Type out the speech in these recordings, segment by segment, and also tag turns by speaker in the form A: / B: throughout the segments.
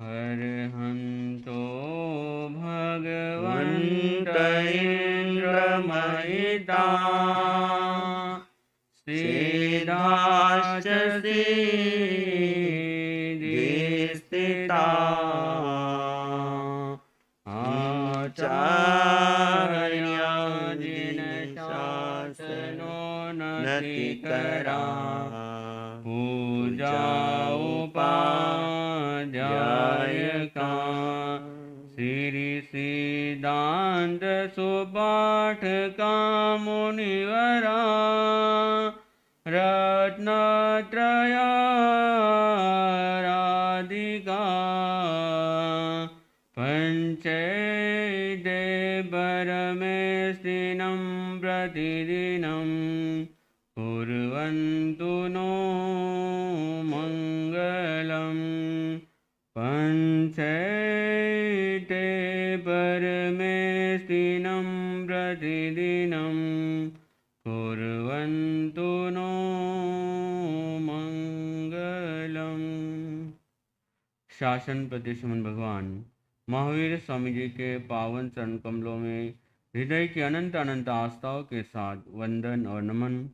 A: अर्हन्तो भगवन्त इन्द्रमहिता सिद्धाश्च सिद्धिस्थिता आचार्याजिनशासनो नतिकरा पूजा उपाध्यायका श्री सिद्धांत सुपाठका मुनिवरा रत्नत्रयाराधिका पंचैते परमेष्टिनं प्रतिदिनं कुर्वन्तु नो मङ्गलं पंचैते परमेष्टिनं प्रतिदिनं कुर्वन्तु नो मंगलम्। शासन प्रतिश्रमण भगवान महावीर स्वामी जी के पावन चरण कमलों में हृदय की अनंत अनंत आस्थाओं के साथ वंदन और नमन।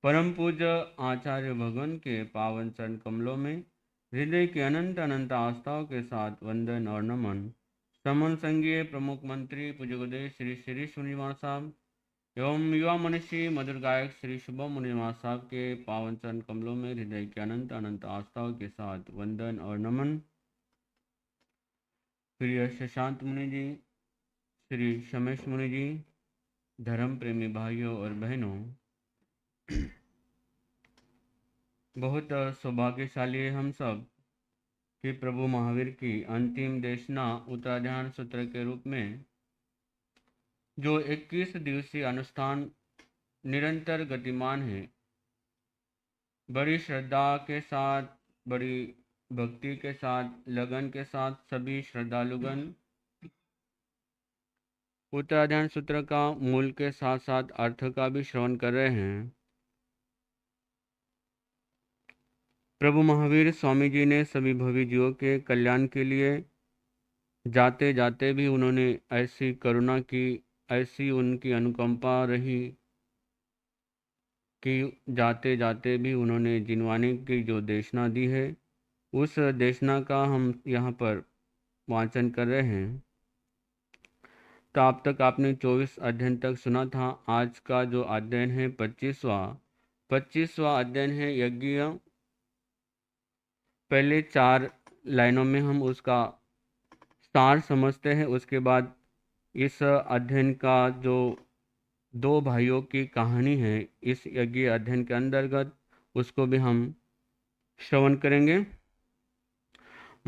A: परम पूज्य आचार्य भगवान के पावन चरण कमलों में हृदय की अनंत अनंत आस्थाओं के साथ वंदन और नमन। समन संघीय प्रमुख मंत्री पूज्य गुरुदेव श्री श्री मुनिवार साहब एवं युवा मनुष्य मधुर गायक श्री शुभम मुनिवार साहब के पावन चरण कमलों में हृदय के अनंत अनंत आस्थाओं के साथ वंदन और नमन। प्रिय शशांत मुनि जी, श्री शमेश मुनि जी, धर्म प्रेमी भाइयों और बहनों, बहुत सौभाग्यशाली है हम सब कि प्रभु महावीर की अंतिम देशना उत्तराधान सूत्र के रूप में जो 21 दिवसीय अनुष्ठान निरंतर गतिमान है, बड़ी श्रद्धा के साथ, बड़ी भक्ति के साथ, लगन के साथ सभी श्रद्धालुगण उत्तराधान सूत्र का मूल के साथ साथ अर्थ का भी श्रवण कर रहे हैं। प्रभु महावीर स्वामी जी ने सभी भवी जीवों के कल्याण के लिए जाते जाते भी उन्होंने ऐसी करुणा की, ऐसी उनकी अनुकंपा रही कि जाते जाते भी उन्होंने जिनवाने की जो देशना दी है, उस देशना का हम यहाँ पर वाचन कर रहे हैं। तो अब तक आपने 24 अध्ययन तक सुना था। आज का जो अध्ययन है 25वां अध्ययन है यज्ञ। पहले 4 लाइनों में हम उसका सार समझते हैं, उसके बाद इस अध्ययन का जो 2 भाइयों की कहानी है इस यज्ञ अध्ययन के अंतर्गत, उसको भी हम श्रवण करेंगे।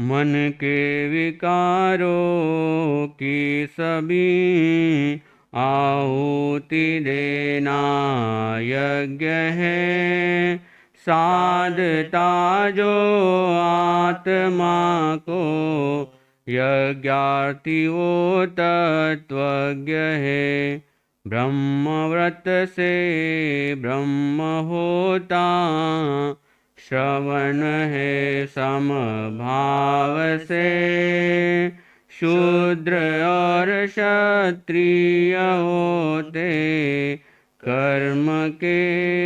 A: मन के विकारों की सभी आहुति देना यज्ञ है, साधता जो आत्मा को यज्ञार्थी वो तत्वज्ञ है। ब्रह्मव्रत से ब्रह्म होता, श्रवण है समभाव से। शूद्र और क्षत्रिय होते कर्म के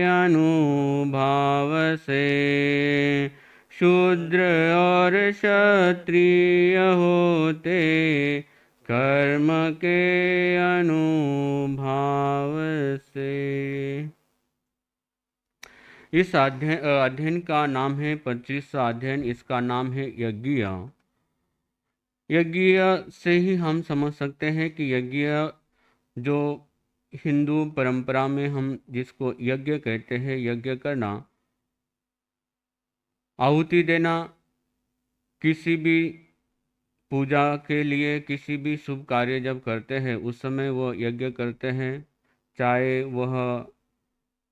A: अनुभाव से। शूद्र और क्षत्रिय होते कर्म के अनुभाव से। इस अध्ययन का नाम है 25वां अध्ययन। इसका नाम है यज्ञ। यज्ञ से ही हम समझ सकते हैं कि यज्ञ जो हिंदू परंपरा में हम जिसको यज्ञ कहते हैं, यज्ञ करना, आहुति देना, किसी भी पूजा के लिए, किसी भी शुभ कार्य जब करते हैं उस समय वो यज्ञ करते हैं। चाहे वह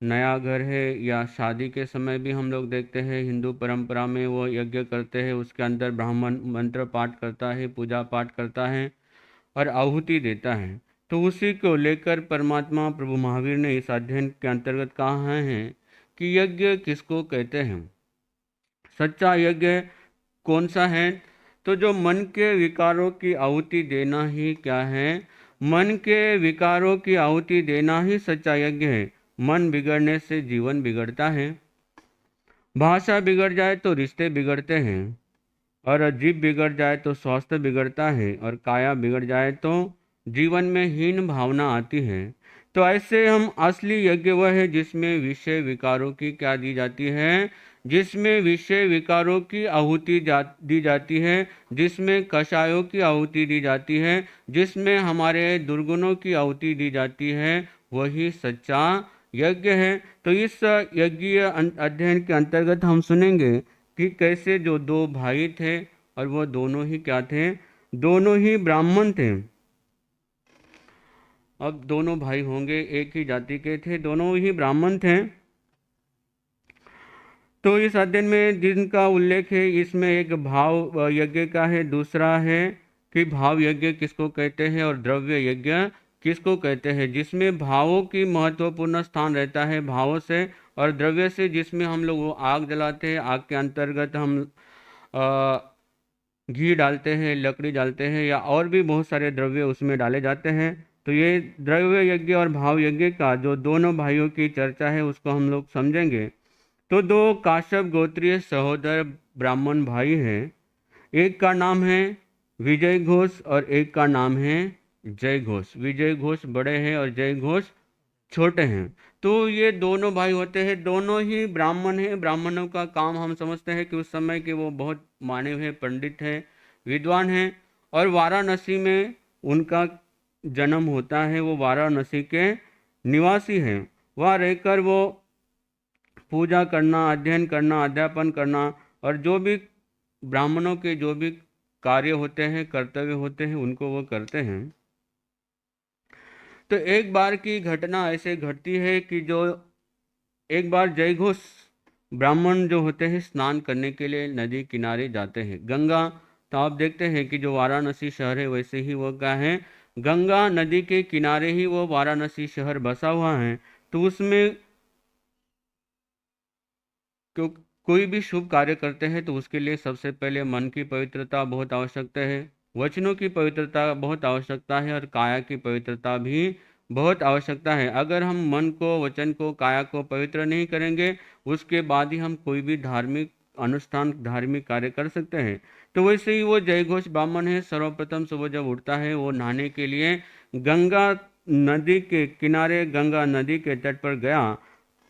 A: नया घर है या शादी के समय भी हम लोग देखते हैं हिंदू परंपरा में वो यज्ञ करते हैं। उसके अंदर ब्राह्मण मंत्र पाठ करता है, पूजा पाठ करता है और आहुति देता है। तो उसी को लेकर परमात्मा प्रभु महावीर ने इस अध्ययन के अंतर्गत कहा है कि यज्ञ किसको कहते हैं, सच्चा यज्ञ कौन सा है। तो जो मन के विकारों की आहुति देना ही क्या है? मन के विकारों की आहुति देना ही सच्चा यज्ञ है। मन बिगड़ने से जीवन बिगड़ता है। भाषा बिगड़ जाए तो रिश्ते बिगड़ते हैं, और जीभ बिगड़ जाए तो स्वास्थ्य बिगड़ता है, और काया बिगड़ जाए तो जीवन में हीन भावना आती है। तो ऐसे हम असली यज्ञ वह है जिसमें विषय विकारों की क्या दी जाती है? जिसमें विषय विकारों की आहुति दी जाती है, जिसमें कषायों की आहुति दी जाती है, जिसमें हमारे दुर्गुणों की आहुति दी जाती है, वही सच्चा यज्ञ है। तो इस यज्ञीय अध्ययन के अंतर्गत हम सुनेंगे कि कैसे जो दो भाई थे, और वो दोनों ही क्या थे? दोनों ही ब्राह्मण थे। अब दोनों भाई होंगे, एक ही जाति के थे, दोनों ही ब्राह्मण थे। तो इस अध्ययन में जिनका उल्लेख है, इसमें एक भाव यज्ञ का है, दूसरा है कि भाव यज्ञ किसको कहते हैं और द्रव्य यज्ञ किसको कहते हैं। जिसमें भावों की महत्वपूर्ण स्थान रहता है, भावों से, और द्रव्य से जिसमें हम लोग वो आग जलाते हैं, आग के अंतर्गत हम घी डालते हैं, लकड़ी डालते हैं, या और भी बहुत सारे द्रव्य उसमें डाले जाते हैं। तो ये द्रव्य यज्ञ और भाव यज्ञ का जो दोनों भाइयों की चर्चा है उसको हम लोग समझेंगे। तो दो काश्यप गोत्रीय सहोदर ब्राह्मण भाई हैं। एक का नाम है विजय घोष और एक का नाम है जय घोष। विजय घोष बड़े हैं और जय घोष छोटे हैं। तो ये दोनों भाई होते हैं, दोनों ही ब्राह्मण हैं। ब्राह्मणों का काम हम समझते हैं कि उस समय के वो बहुत माने हुए पंडित हैं, विद्वान हैं, और वाराणसी में उनका जन्म होता है। वो वाराणसी के निवासी हैं। वहाँ रहकर वो पूजा करना, अध्ययन करना, अध्यापन करना, और जो भी ब्राह्मणों के जो भी कार्य होते हैं, कर्तव्य होते हैं, उनको वो करते हैं। तो एक बार की घटना ऐसे घटती है कि जो एक बार जयघोष ब्राह्मण जो होते हैं स्नान करने के लिए नदी किनारे जाते हैं, गंगा। तो आप देखते हैं कि जो वाराणसी शहर है वैसे ही वो क्या है, गंगा नदी के किनारे ही वो वाराणसी शहर बसा हुआ है। तो उसमें कोई भी शुभ कार्य करते हैं तो उसके लिए सबसे पहले मन की पवित्रता बहुत आवश्यकता है, वचनों की पवित्रता बहुत आवश्यकता है, और काया की पवित्रता भी बहुत आवश्यकता है। अगर हम मन को, वचन को, काया को पवित्र नहीं करेंगे, उसके बाद ही हम कोई भी धार्मिक अनुष्ठान, धार्मिक कार्य कर सकते हैं। तो वैसे ही वो जयघोष ब्राह्मण है, सर्वप्रथम सुबह जब उठता है वो नहाने के लिए गंगा नदी के किनारे, गंगा नदी के तट पर गया।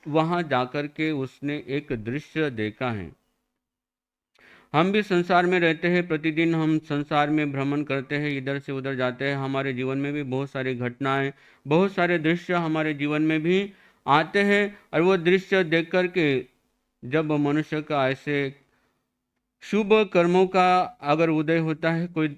A: वहां जाकर के उसने एक दृश्य देखा है। हम भी संसार में रहते हैं, प्रतिदिन हम संसार में भ्रमण करते हैं, इधर से उधर जाते हैं। हमारे जीवन में भी बहुत सारी घटनाएं, बहुत सारे दृश्य हमारे जीवन में भी आते हैं। और वो दृश्य देख कर के जब मनुष्य का ऐसे शुभ कर्मों का अगर उदय होता है, कोई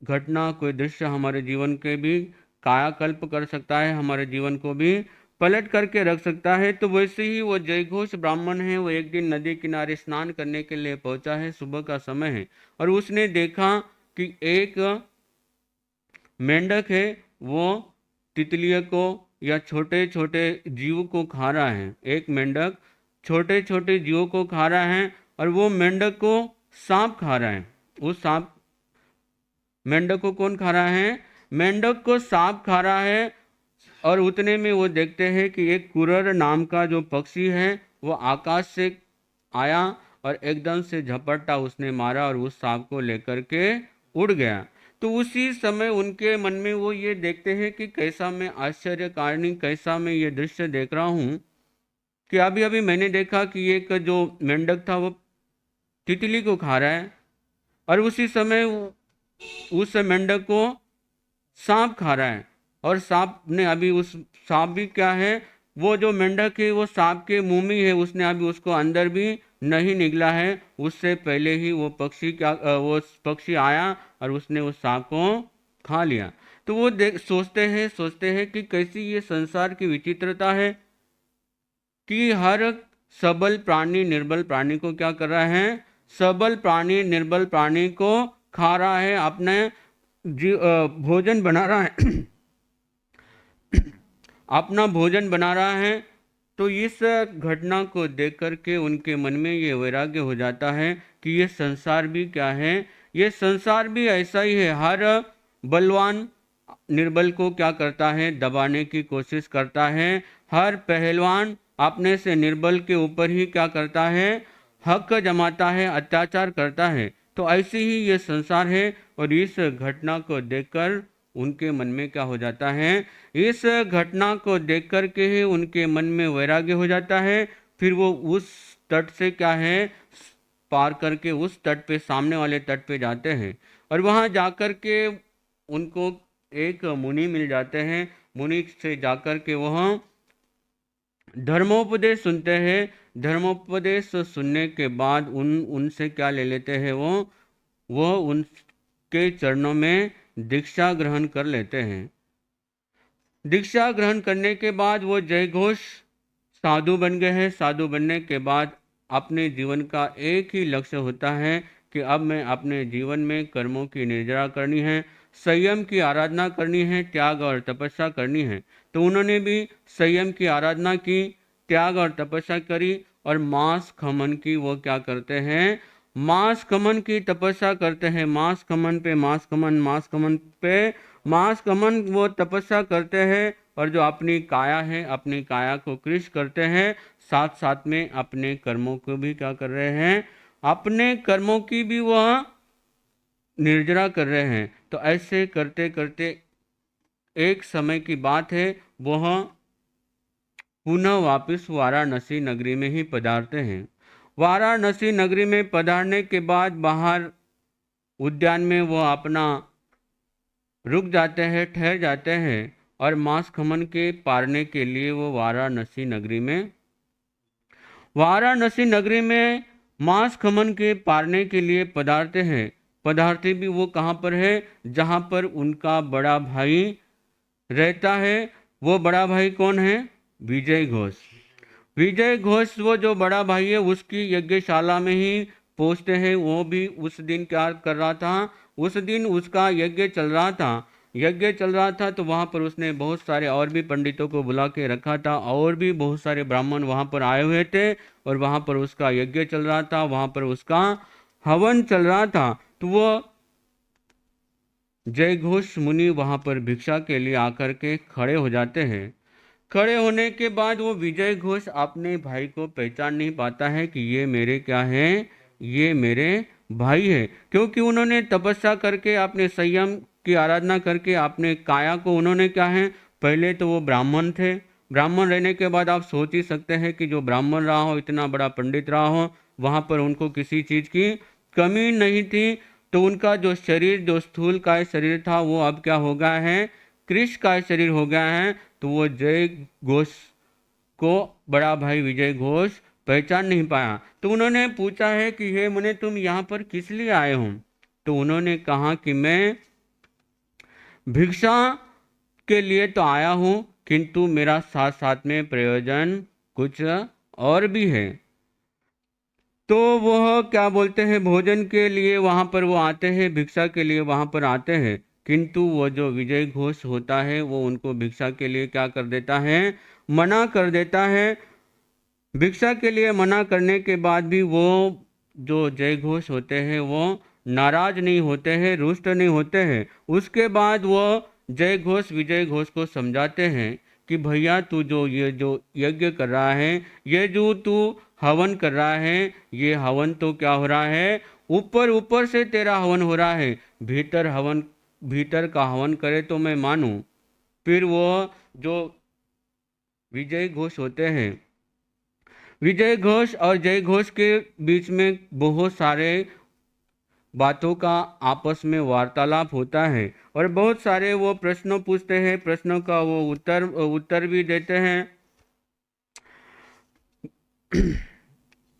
A: घटना, कोई दृश्य हमारे जीवन के भी कायाकल्प कर सकता है, हमारे जीवन को भी पलट करके रख सकता है। तो वैसे ही वो जयघोष ब्राह्मण है, वो एक दिन नदी किनारे स्नान करने के लिए पहुंचा है, सुबह का समय है, और उसने देखा कि एक मेंढक है, वो तितलियों को या छोटे छोटे जीव को खा रहा है। एक मेंढक छोटे छोटे जीवों को खा रहा है, और वो मेंढक को सांप खा रहा है। उस सांप, मेंढक को कौन खा रहा है? मेंढक को सांप खा रहा है। और उतने में वो देखते हैं कि एक कुरर नाम का जो पक्षी है वो आकाश से आया और एकदम से झपट्टा उसने मारा और उस सांप को लेकर के उड़ गया। तो उसी समय उनके मन में वो ये देखते हैं कि कैसा मैं आश्चर्यकारिणी, कैसा मैं ये दृश्य देख रहा हूँ कि अभी अभी मैंने देखा कि एक जो मेंढक था वो तितली को खा रहा है, और उसी समय उस मेंढक को सांप खा रहा है। और सांप ने अभी, उस सांप भी क्या है, वो जो मेंढक है वो सांप के मुंह में है, उसने अभी उसको अंदर भी नहीं निगला है। उससे पहले ही वो पक्षी वो पक्षी आया और उसने उस सांप को खा लिया। तो वो सोचते हैं कि कैसी ये संसार की विचित्रता है कि हर सबल प्राणी निर्बल प्राणी को क्या कर रहा है? सबल प्राणी निर्बल प्राणी को खा रहा है, अपने भोजन बना रहा है अपना भोजन बना रहा है। तो इस घटना को देख कर के उनके मन में ये वैराग्य हो जाता है कि ये संसार भी क्या है, ये संसार भी ऐसा ही है। हर बलवान निर्बल को क्या करता है, दबाने की कोशिश करता है। हर पहलवान अपने से निर्बल के ऊपर ही क्या करता है, हक जमाता है, अत्याचार करता है। तो ऐसे ही ये संसार है। और इस घटना को देखकर उनके मन में क्या हो जाता है, इस घटना को देख कर के ही उनके मन में वैराग्य हो जाता है। फिर वो उस तट से क्या है, पार करके उस तट पे, सामने वाले तट पे जाते हैं। और वहाँ जाकर के उनको एक मुनि मिल जाते हैं। मुनि से जाकर के वह धर्मोपदेश सुनते हैं। धर्मोपदेश सुनने के बाद उनसे क्या ले लेते हैं, वो उनके चरणों में दीक्षा ग्रहण कर लेते हैं। दीक्षा ग्रहण करने के बाद वो जय घोष साधु बन गए हैं। साधु बनने के बाद अपने जीवन का एक ही लक्ष्य होता है कि अब मैं अपने जीवन में कर्मों की निर्जरा करनी है, संयम की आराधना करनी है, त्याग और तपस्या करनी है। तो उन्होंने भी संयम की आराधना की, त्याग और तपस्या करी। और मांस खमन की वो क्या करते हैं, मांस खमन की तपस्या करते हैं। मांस खमन पे मांस खमन, मांस खमन पे मांस खमन वो तपस्या करते हैं। और जो अपनी काया है, अपनी काया को कृश करते हैं, साथ साथ में अपने कर्मों को भी क्या कर रहे हैं, अपने कर्मों की भी वह निर्जरा कर रहे हैं। तो ऐसे करते करते एक समय की बात है, वह पुनः वापस वाराणसी नगरी में ही पधारते हैं। वाराणसी नगरी में पधारने के बाद बाहर उद्यान में वो अपना रुक जाते हैं, ठहर जाते हैं। और मांस खमन के पारने के लिए वो वाराणसी नगरी में मांस खमन के पारने के लिए पधारते हैं। पधारते भी वो कहाँ पर है, जहाँ पर उनका बड़ा भाई रहता है। वो बड़ा भाई कौन है, विजय घोष। विजय घोष वो जो बड़ा भाई है, उसकी यज्ञशाला में ही पहुँचते हैं। वो भी उस दिन क्या कर रहा था, उस दिन उसका यज्ञ चल रहा था। तो वहाँ पर उसने बहुत सारे और भी पंडितों को बुला के रखा था, और भी बहुत सारे ब्राह्मण वहाँ पर आए हुए थे। और वहाँ पर उसका यज्ञ चल रहा था, वहाँ पर उसका हवन चल रहा था। तो वो जय घोष मुनि वहाँ पर भिक्षा के लिए आकर के खड़े हो जाते हैं। खड़े होने के बाद वो विजय घोष अपने भाई को पहचान नहीं पाता है कि ये मेरे क्या है, ये मेरे भाई है। क्योंकि उन्होंने तपस्या करके, अपने संयम की आराधना करके, अपने काया को उन्होंने क्या है, पहले तो वो ब्राह्मण थे। ब्राह्मण रहने के बाद आप सोच ही सकते हैं कि जो ब्राह्मण रहा हो, इतना बड़ा पंडित रहा हो, वहाँ पर उनको किसी चीज़ की कमी नहीं थी। तो उनका जो शरीर, जो स्थूल काय शरीर था, वो अब क्या हो गया है, कृश काय शरीर हो गया है। तो वो जय घोष को बड़ा भाई विजय घोष पहचान नहीं पाया। तो उन्होंने पूछा है कि हे मुने, तुम यहाँ पर किस लिए आए हो। तो उन्होंने कहा कि मैं भिक्षा के लिए तो आया हूँ, किंतु मेरा साथ साथ में प्रयोजन कुछ और भी है। तो वह क्या बोलते हैं, भोजन के लिए वहाँ पर वो आते हैं, भिक्षा के लिए वहाँ पर आते हैं। किंतु वो जो विजय घोष होता है, वो उनको भिक्षा के लिए क्या कर देता है, मना कर देता है। भिक्षा के लिए मना करने के बाद भी वो जो जय घोष होते हैं, वो नाराज नहीं होते हैं, रुष्ट नहीं होते हैं। उसके बाद वो जय घोष विजय घोष को समझाते हैं कि भैया, तू ये जो यज्ञ कर रहा है, ये जो तू हवन कर रहा है, ये हवन तो क्या हो रहा है, ऊपर से तेरा हवन हो रहा है। भीतर का हवन करे तो मैं मानूं। फिर वो जो विजय घोष होते हैं, विजय घोष और जय घोष के बीच में बहुत सारे बातों का आपस में वार्तालाप होता है। और बहुत सारे वो प्रश्न पूछते हैं, प्रश्नों का वो उत्तर भी देते हैं।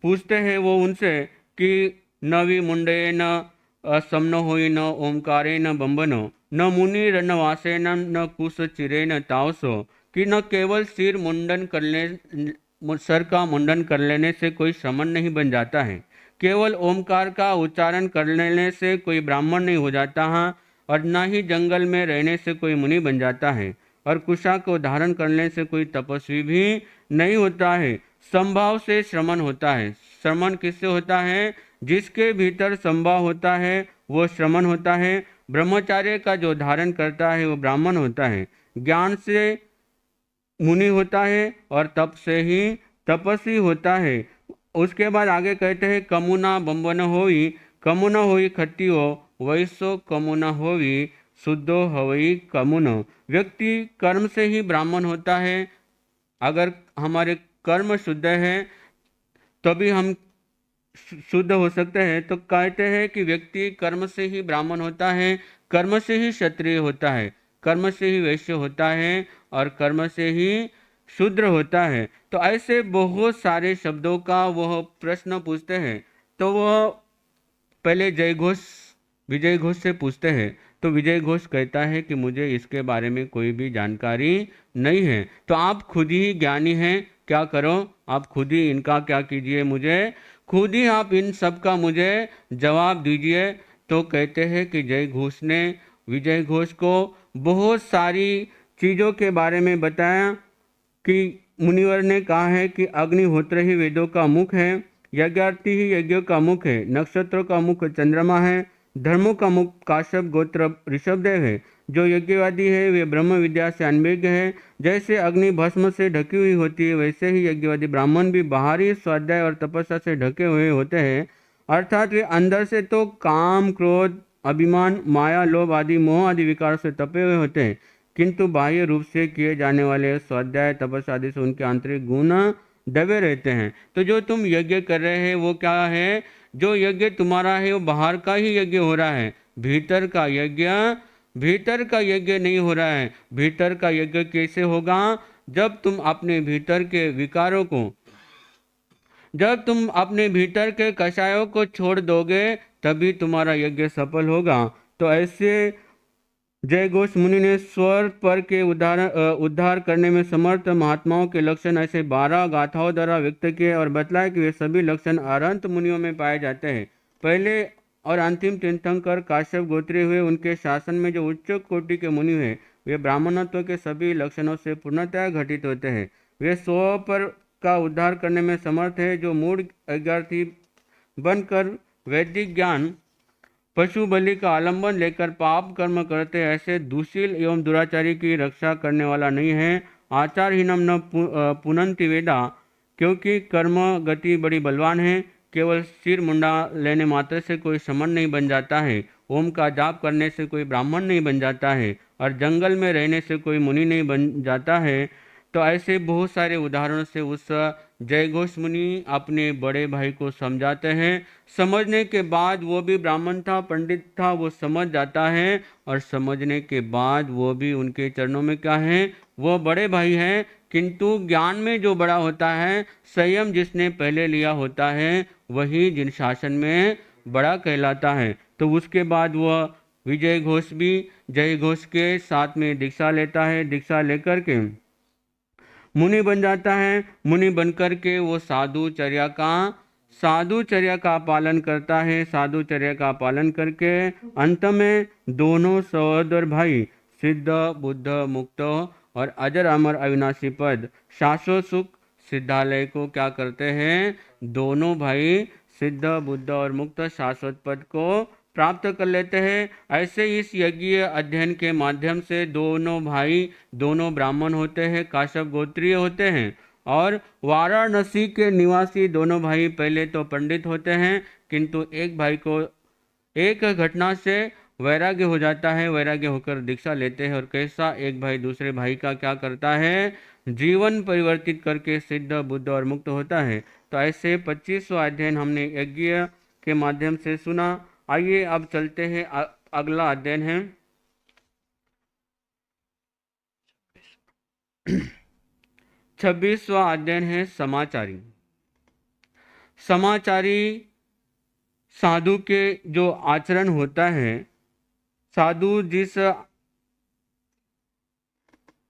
A: पूछते हैं वो उनसे कि न वि मुंडे न समन होई, न ओमकारे न बम्बनो, न मुनि न वासे न कुश चिरे न तावसो। कि न केवल सर का मुंडन कर लेने से कोई श्रमण नहीं बन जाता है, केवल ओमकार का उच्चारण कर लेने से कोई ब्राह्मण नहीं हो जाता है, और न ही जंगल में रहने से कोई मुनि बन जाता है, और कुशा को धारण करने से कोई तपस्वी भी नहीं होता है। संभाव से श्रमण होता है। श्रमण किससे होता है, जिसके भीतर संभाव होता है वो श्रमण होता है। ब्रह्मचार्य का जो धारण करता है वो ब्राह्मण होता है। ज्ञान से मुनि होता है और तप से ही तपस्वी होता है। उसके बाद आगे कहते हैं कमुना बम्बन होई, कमुना होई खट्टियो, वैसो कमुना होई शुद्धो हवई कमुन। व्यक्ति कर्म से ही ब्राह्मण होता है। अगर हमारे कर्म शुद्ध है तभी हम शुद्ध हो सकते हैं। तो कहते हैं कि व्यक्ति कर्म से ही ब्राह्मण होता है, कर्म से ही क्षत्रिय होता है, कर्म से ही वैश्य होता है और कर्म से ही शूद्र होता है। तो ऐसे बहुत सारे शब्दों का वह प्रश्न पूछते हैं। तो वह पहले जय घोष विजय घोष से पूछते हैं। तो विजय घोष कहता है कि मुझे इसके बारे में कोई भी जानकारी नहीं है। तो आप खुद ही ज्ञानी हैं, क्या करो, आप खुद ही इनका क्या कीजिए, मुझे खुद ही आप इन सब का मुझे जवाब दीजिए। तो कहते हैं कि जय घोष ने विजय घोष को बहुत सारी चीज़ों के बारे में बताया कि मुनिवर ने कहा है कि अग्निहोत्र ही वेदों का मुख है, यज्ञार्थी ही यज्ञों का मुख है, नक्षत्रों का मुख चंद्रमा है, धर्मों का मुख काश्यप गोत्र ऋषभदेव है, जो यज्ञवादी है वे ब्रह्म विद्या से अनभिज्ञ है। जैसे अग्नि भस्म से ढकी हुई होती है वैसे ही यज्ञवादी ब्राह्मण भी बाहरी स्वाध्याय और तपस्या से ढके हुए होते हैं। अर्थात वे अंदर से तो काम क्रोध अभिमान माया लोभ आदि मोह आदि विकार से तपे हुए होते हैं, किंतु बाह्य रूप से किए जाने वाले स्वाध्याय तपस्या आदि से उनके आंतरिक गुण दबे रहते हैं। तो जो तुम यज्ञ कर रहे हैं वो क्या है, जो यज्ञ तुम्हारा है वो बाहर का ही यज्ञ हो रहा है, भीतर का यज्ञ नहीं हो रहा है। भीतर का यज्ञ कैसे होगा, जब तुम अपने भीतर के विकारों को, जब तुम अपने भीतर के कषायों को छोड़ दोगे तभी तुम्हारा यज्ञ सफल होगा। तो ऐसे जय घोष मुनि ने स्वर पर के उद्धार करने में समर्थ महात्माओं के लक्षण ऐसे 12 गाथाओं द्वारा व्यक्त किए और बतलाया कि वे सभी लक्षण अरंत मुनियों में पाए जाते हैं। पहले और अंतिम तीर्थंकर काश्यप गोत्री हुए, उनके शासन में जो उच्च कोटि के मुनि हुए वे ब्राह्मणत्व के सभी लक्षणों से पूर्णतः घटित होते हैं। वे स्व पर का उद्धार करने में समर्थ है, जो मूढ़ अज्ञार्थी बनकर वैदिक ज्ञान पशु बलि का आलंबन लेकर पाप कर्म करते हैं, ऐसे दुशील एवं दुराचारी की रक्षा करने वाला नहीं है। आचारहीनम न पुनंति वेदा, क्योंकि कर्म गति बड़ी बलवान है। केवल सिर मुंडा लेने मात्र से कोई समण नहीं बन जाता है, ओम का जाप करने से कोई ब्राह्मण नहीं बन जाता है, और जंगल में रहने से कोई मुनि नहीं बन जाता है। तो ऐसे बहुत सारे उदाहरणों से उस जय घोष मुनि अपने बड़े भाई को समझाते हैं। समझने के बाद वो भी ब्राह्मण था, पंडित था, वो समझ जाता है, और समझने के बाद वो भी उनके चरणों में क्या है, वो बड़े भाई हैं। किंतु ज्ञान में जो बड़ा होता है, संयम जिसने पहले लिया होता है, वही जिन शासन में बड़ा कहलाता है। तो उसके बाद वह विजय घोष भी जय घोष के साथ में दीक्षा लेता है। दीक्षा लेकर के मुनि बन जाता है। मुनि बनकर के वो साधुचर्या का पालन करता है। साधुचर्या का पालन करके अंत में दोनों सहोदर भाई सिद्ध बुद्ध मुक्त और अजर अमर अविनाशी पद शाश्वत सुख सिद्धालय को क्या करते हैं, दोनों भाई सिद्ध बुद्ध और मुक्त शाश्वत पद को प्राप्त कर लेते हैं। ऐसे इस यज्ञीय अध्ययन के माध्यम से दोनों भाई दोनों ब्राह्मण होते हैं, काश्यप गोत्रीय होते हैं, और वाराणसी के निवासी दोनों भाई पहले तो पंडित होते हैं, किंतु एक भाई को एक घटना से वैराग्य हो जाता है, वैराग्य होकर दीक्षा लेते हैं, और कैसा एक भाई दूसरे भाई का क्या करता है, जीवन परिवर्तित करके सिद्ध बुद्ध और मुक्त होता है। तो ऐसे 25वां अध्ययन हमने यज्ञ के माध्यम से सुना। आइए अब चलते हैं, अगला अध्ययन है 26वां अध्ययन है समाचारी। समाचारी साधु के जो आचरण होता है, साधु जिस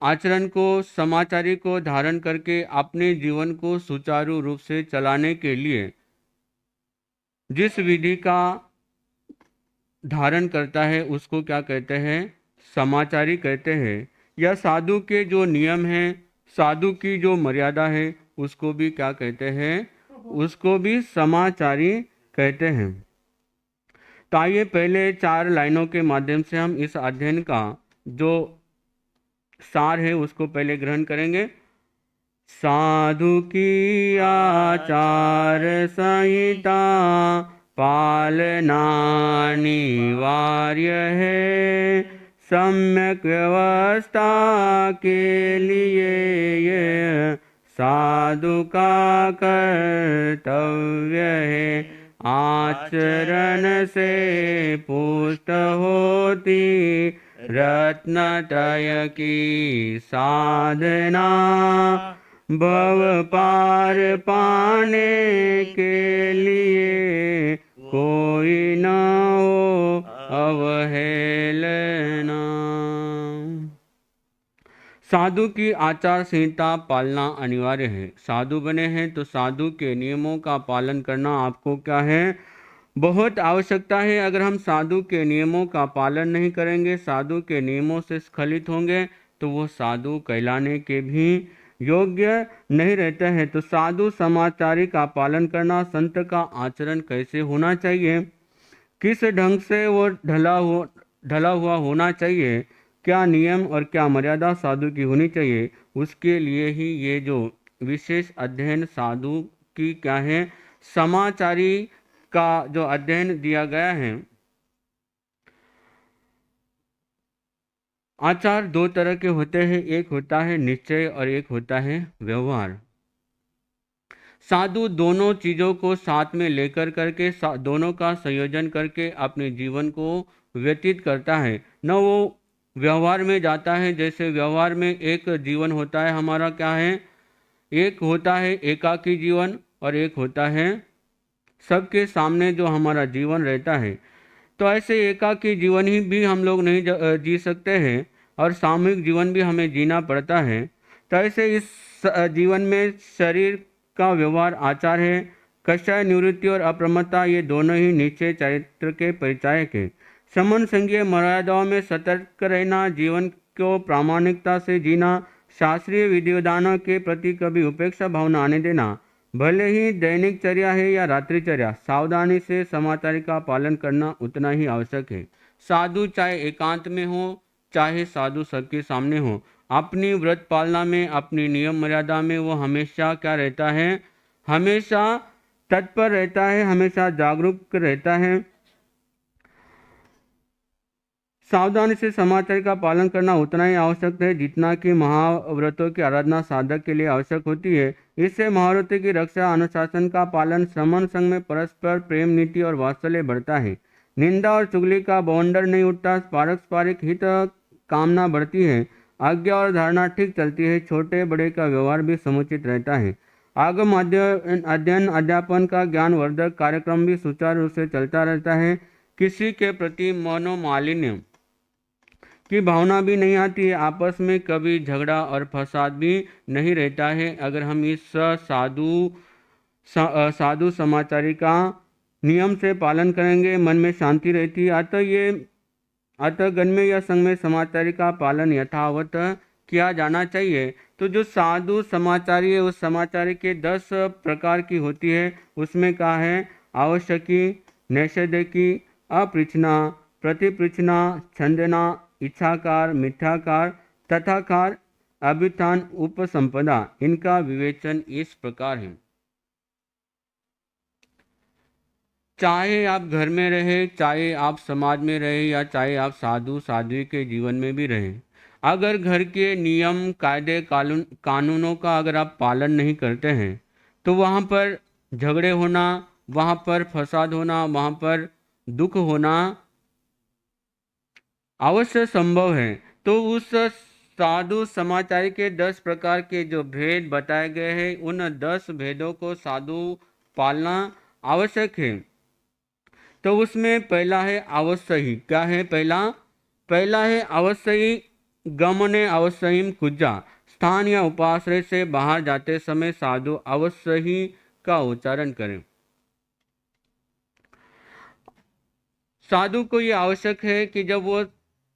A: आचरण को समाचारी को धारण करके अपने जीवन को सुचारू रूप से चलाने के लिए जिस विधि का धारण करता है उसको क्या कहते हैं, समाचारी कहते हैं। या साधु के जो नियम हैं, साधु की जो मर्यादा है, उसको भी क्या कहते हैं, उसको भी समाचारी कहते हैं। तो आइए पहले 4 लाइनों के माध्यम से हम इस अध्ययन का जो सार है उसको पहले ग्रहण करेंगे। साधु की आचार संहिता पालना अनिवार्य है, सम्यक व्यवस्था के लिए ये साधु का कर्तव्य है। आचरण से पुष्ट होती रत्नत्रय की साधना, भव पार पाने के लिए कोई न हो अवहेलना। साधु की आचार संहिता पालना अनिवार्य है। साधु बने हैं तो साधु के नियमों का पालन करना आपको क्या है, बहुत आवश्यकता है। अगर हम साधु के नियमों का पालन नहीं करेंगे, साधु के नियमों से स्खलित होंगे, तो वो साधु कहलाने के भी योग्य नहीं रहते हैं। तो साधु समाचारी का पालन करना, संत का आचरण कैसे होना चाहिए, किस ढंग से वो ढला हुआ होना चाहिए, क्या नियम और क्या मर्यादा साधु की होनी चाहिए, उसके लिए ही ये जो विशेष अध्ययन साधु की क्या है, समाचारी का जो अध्ययन दिया गया है। आचार 2 तरह के होते हैं, एक होता है निश्चय और एक होता है व्यवहार। साधु दोनों चीज़ों को साथ में लेकर करके दोनों का संयोजन करके अपने जीवन को व्यतीत करता है, न वो व्यवहार में जाता है। जैसे व्यवहार में एक जीवन होता है हमारा, क्या है, एक होता है एकाकी जीवन और एक होता है सबके सामने जो हमारा जीवन रहता है। तो ऐसे एकाकी जीवन ही भी हम लोग नहीं जी सकते हैं और सामूहिक जीवन भी हमें जीना पड़ता है। तो ऐसे इस जीवन में शरीर का व्यवहार आचार है। कषाय निवृत्ति और अप्रमत्ता ये दोनों ही नीचे चरित्र के परिचायक है। समन संघीय मर्यादाओं में सतर्क रहना, जीवन को प्रामाणिकता से जीना, शास्त्रीय विधि विधानों के प्रति कभी उपेक्षा भावना आने देना, भले ही दैनिक चर्या है या रात्रिचर्या, सावधानी से समाचारी का पालन करना उतना ही आवश्यक है। साधु चाहे एकांत में हो, चाहे साधु सबके सामने हो, अपनी व्रत पालना में, अपनी नियम मर्यादा में वो हमेशा क्या रहता है, हमेशा तत्पर रहता है, हमेशा जागरूक रहता है। सावधानी से समाचार का पालन करना उतना ही आवश्यक है जितना कि महाव्रतों की आराधना साधक के लिए आवश्यक होती है। इससे महाव्रतों की रक्षा, अनुशासन का पालन, समन संग में परस्पर प्रेम, नीति और वात्सल्य बढ़ता है। निंदा और चुगली का बवंडर नहीं उठता, पारस्परिक हित कामना बढ़ती है, आज्ञा और धारणा ठीक चलती है, छोटे बड़े का व्यवहार भी समुचित रहता है। आगम अध्ययन अध्यापन का ज्ञानवर्धक कार्यक्रम भी सुचारू रूप से चलता रहता है। किसी के प्रति मनोमालिन्य की भावना भी नहीं आती है, आपस में कभी झगड़ा और फसाद भी नहीं रहता है। अगर हम इस साधु समाचारी का नियम से पालन करेंगे, मन में शांति रहती है। अतः गण या संघ में समाचारी का पालन यथावत किया जाना चाहिए। तो जो साधु समाचारी है, उस समाचारी के 10 प्रकार की होती है। उसमें क्या है, आवश्यकी, नैषधिकी, अपृछना, प्रतिपृछना, छंदना, इच्छाकार, मिथ्याकार, तथाकार, अभ्युत्थान, उपसंपदा, इनका विवेचन इस प्रकार है। चाहे आप घर में रहे, चाहे आप समाज में रहे, या चाहे आप साधु साध्वी के जीवन में भी रहे, अगर घर के नियम कायदे कानूनों का अगर आप पालन नहीं करते हैं, तो वहाँ पर झगड़े होना, वहाँ पर फसाद होना, वहाँ पर दुख होना अवश्य संभव है। तो उस साधु समाचारी के 10 प्रकार के जो भेद बताए गए हैं, उन 10 भेदों को साधु पालना आवश्यक है। तो उसमें पहला है अवश्यही। क्या है पहला है अवश्यही, गमने अवश्यहीम कुजा। स्थान या उपाश्रय से बाहर जाते समय साधु अवश्यही का उच्चारण करें। साधु को ये आवश्यक है कि जब वो